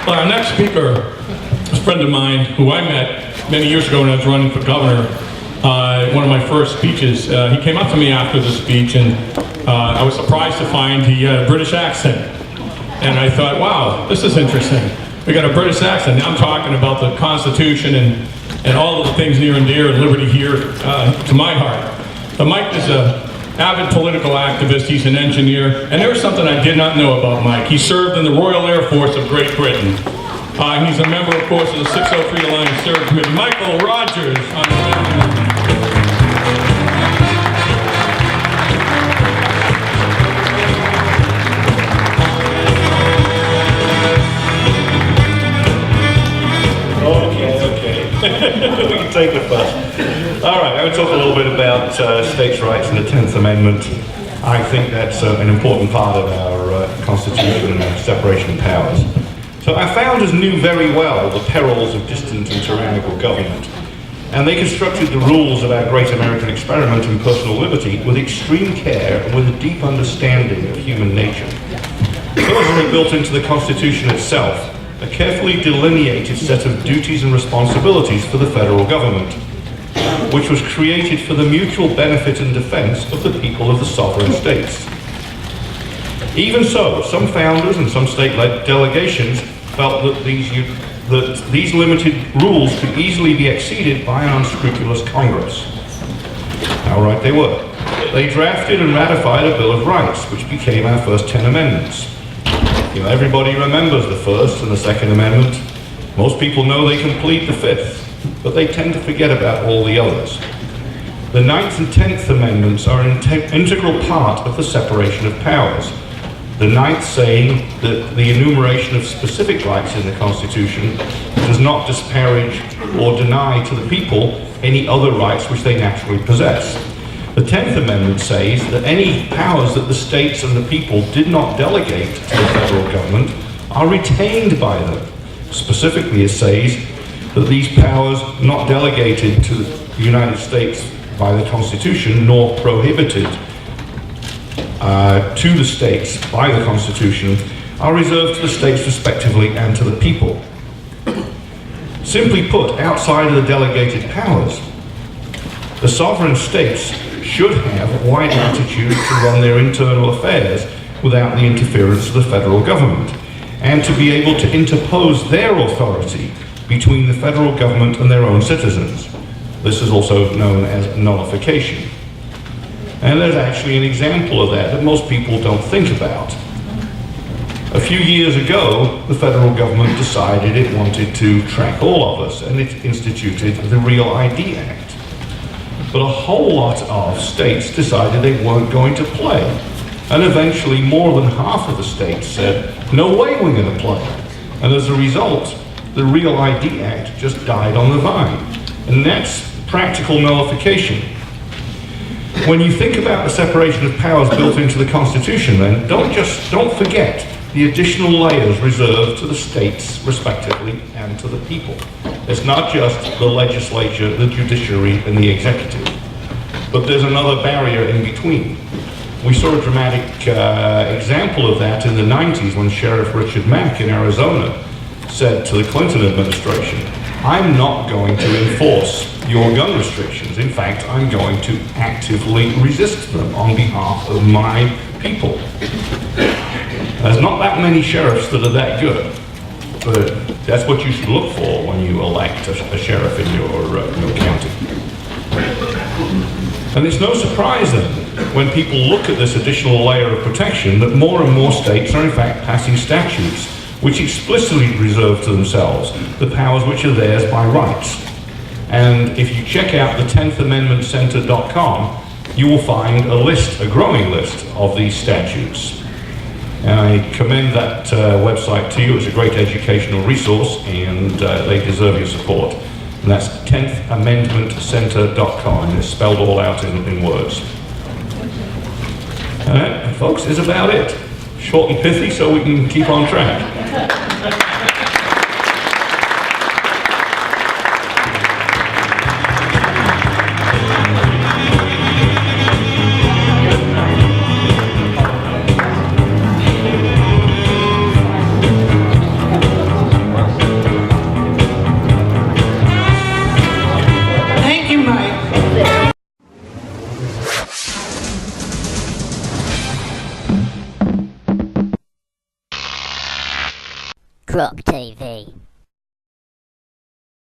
Well, our next speaker is a friend of mine who I met many years ago when I was running for governor. One of my first speeches, he came up to me after the speech, and I was surprised to find he had a British accent. And I thought, wow, this is interesting. We got a British accent. Now I'm talking about the Constitution and all of the things near and dear and liberty here to my heart. But Mike is an avid political activist. He's an engineer. And there's something I did not know about Mike. He served in the Royal Air Force of Great Britain. He's a member, of course, of the 603 Alliance Service Committee. Michael Rogers on the right. We can take the first. All right, I would talk a little bit about states' rights and the 10th Amendment. I think that's an important part of our Constitution and separation of powers. So our founders knew very well the perils of distant and tyrannical government, and they constructed the rules of our great American experiment in personal liberty with extreme care and with a deep understanding of human nature. First, they built into the Constitution itself a carefully delineated set of duties and responsibilities for the federal government, which was created for the mutual benefit and defense of the people of the sovereign states. Even so, some founders and some state delegations felt that these limited rules could easily be exceeded by an unscrupulous Congress. How right they were. They drafted and ratified a Bill of Rights, which became our first 10 amendments. You know, everybody remembers the First and the Second Amendment. Most people know they complete the Fifth, but they tend to forget about all the others. The Ninth and 10th Amendments are an integral part of the separation of powers. The Ninth saying that the enumeration of specific rights in the Constitution does not disparage or deny to the people any other rights which they naturally possess. The 10th Amendment says that any powers that the states and the people did not delegate to the federal government are retained by them. Specifically, it says that these powers not delegated to the United States by the Constitution nor prohibited to the states by the Constitution are reserved to the states respectively and to the people. Simply put, outside of the delegated powers, the sovereign states should have wide latitude to run their internal affairs without the interference of the federal government, and to be able to interpose their authority between the federal government and their own citizens. This is also known as nullification. And there's actually an example of that most people don't think about. A few years ago, the federal government decided it wanted to track all of us, and it instituted the Real ID Act. But a whole lot of states decided they weren't going to play. And eventually more than half of the states said, no way we're going to play. And as a result, the Real ID Act just died on the vine. And that's practical nullification. When you think about the separation of powers built into the Constitution, then don't forget the additional layers reserved to the states, respectively, and to the people. It's not just the legislature, the judiciary, and the executive, but there's another barrier in between. We saw a dramatic example of that in the 90s when Sheriff Richard Mack in Arizona said to the Clinton administration, I'm not going to enforce your gun restrictions. In fact, I'm going to actively resist them on behalf of my people. There's not that many sheriffs that are that good, but that's what you should look for when you elect a sheriff in your county. And it's no surprise then, when people look at this additional layer of protection, that more and more states are in fact passing statutes which explicitly reserve to themselves the powers which are theirs by rights. And if you check out the 10thamendmentcenter.com, you will find a growing list of these statutes. And I commend that website to you. It's a great educational resource, and they deserve your support. And that's 10thamendmentcenter.com, and it's spelled all out in words. And that, folks, is about it. Short and pithy so we can keep on track. Croc TV.